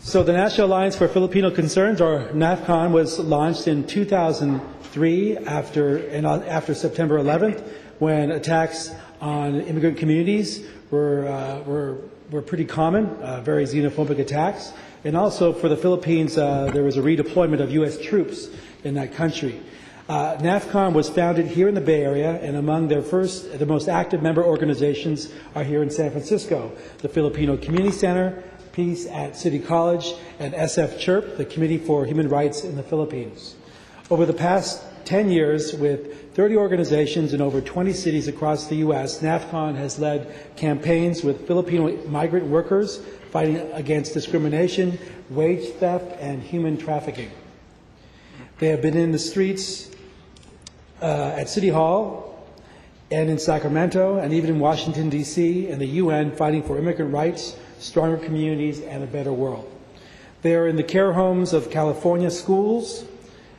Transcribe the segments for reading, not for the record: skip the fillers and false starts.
So the National Alliance for Filipino Concerns, or NAFCON, was launched in 2003 after September 11th, when attacks on immigrant communities were pretty common, very xenophobic attacks. And also for the Philippines, there was a redeployment of U.S. troops in that country. NAFCON was founded here in the Bay Area, and among the most active member organizations are here in San Francisco: the Filipino Community Center, Peace at City College, and SF CHIRP, the Committee for Human Rights in the Philippines. Over the past 10 years, with 30 organizations in over 20 cities across the U.S., NAFCON has led campaigns with Filipino migrant workers fighting against discrimination, wage theft, and human trafficking. They have been in the streets at City Hall and in Sacramento and even in Washington, D.C. and the UN fighting for immigrant rights, stronger communities, and a better world. They are in the care homes of California schools,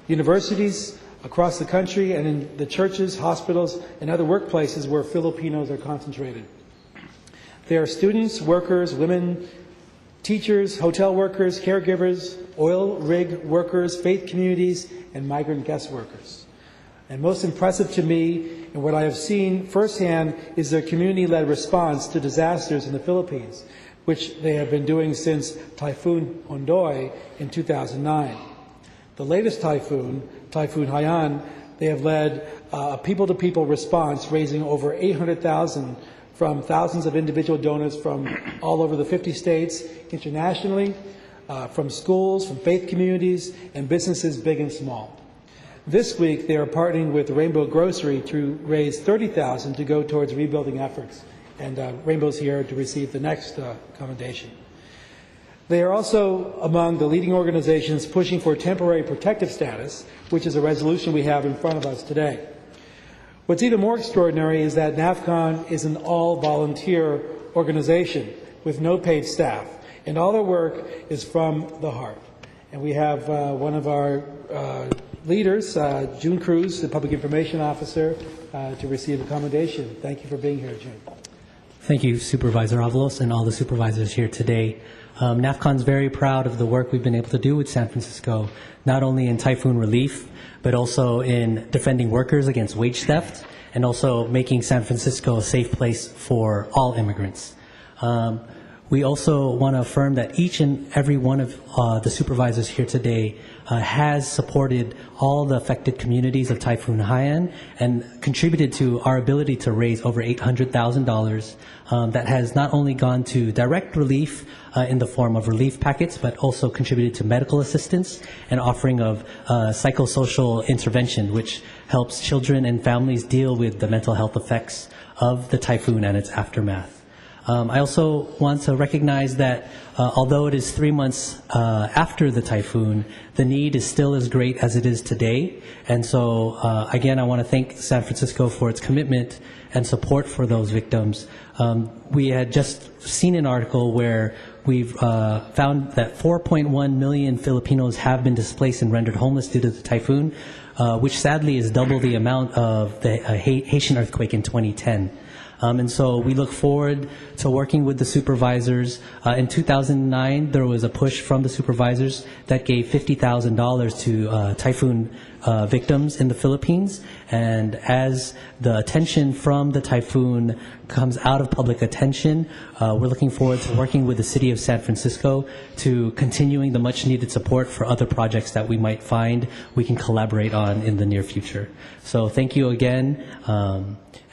universities across the country, and in the churches, hospitals, and other workplaces where Filipinos are concentrated. They are students, workers, women, teachers, hotel workers, caregivers, oil rig workers, faith communities, and migrant guest workers. And most impressive to me, and what I have seen firsthand, is their community-led response to disasters in the Philippines, which they have been doing since Typhoon Ondoy in 2009. The latest typhoon, Typhoon Haiyan, they have led a people-to-people response, raising over $800,000 from thousands of individual donors from all over the 50 states, internationally, from schools, from faith communities, and businesses big and small. This week, they are partnering with Rainbow Grocery to raise $30,000 to go towards rebuilding efforts. And Rainbow's here to receive the next commendation. They are also among the leading organizations pushing for temporary protective status, which is a resolution we have in front of us today. What's even more extraordinary is that NAFCON is an all-volunteer organization with no paid staff, and all their work is from the heart. And we have one of our leaders, June Cruz, the Public Information Officer, to receive the commendation. Thank you for being here, June. Thank you, Supervisor Avalos, and all the supervisors here today. NAFCON is very proud of the work we've been able to do with San Francisco, not only in typhoon relief, but also in defending workers against wage theft, and also making San Francisco a safe place for all immigrants. We also want to affirm that each and every one of the supervisors here today has supported all the affected communities of Typhoon Haiyan and contributed to our ability to raise over $800,000 that has not only gone to direct relief in the form of relief packets, but also contributed to medical assistance and offering of psychosocial intervention, which helps children and families deal with the mental health effects of the typhoon and its aftermath. I also want to recognize that although it is 3 months after the typhoon, the need is still as great as it is today. And so, again, I want to thank San Francisco for its commitment and support for those victims. We had just seen an article where we've found that 4.1 million Filipinos have been displaced and rendered homeless due to the typhoon, which sadly is double the amount of the Haitian earthquake in 2010. And so we look forward to working with the supervisors. In 2009, there was a push from the supervisors that gave $50,000 to typhoon victims in the Philippines. And as the attention from the typhoon comes out of public attention, we're looking forward to working with the City of San Francisco to continuing the much-needed support for other projects that we might find we can collaborate on in the near future. So thank you again.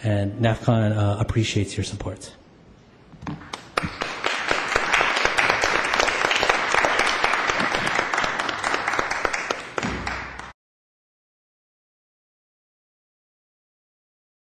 And NAFCON appreciates your support.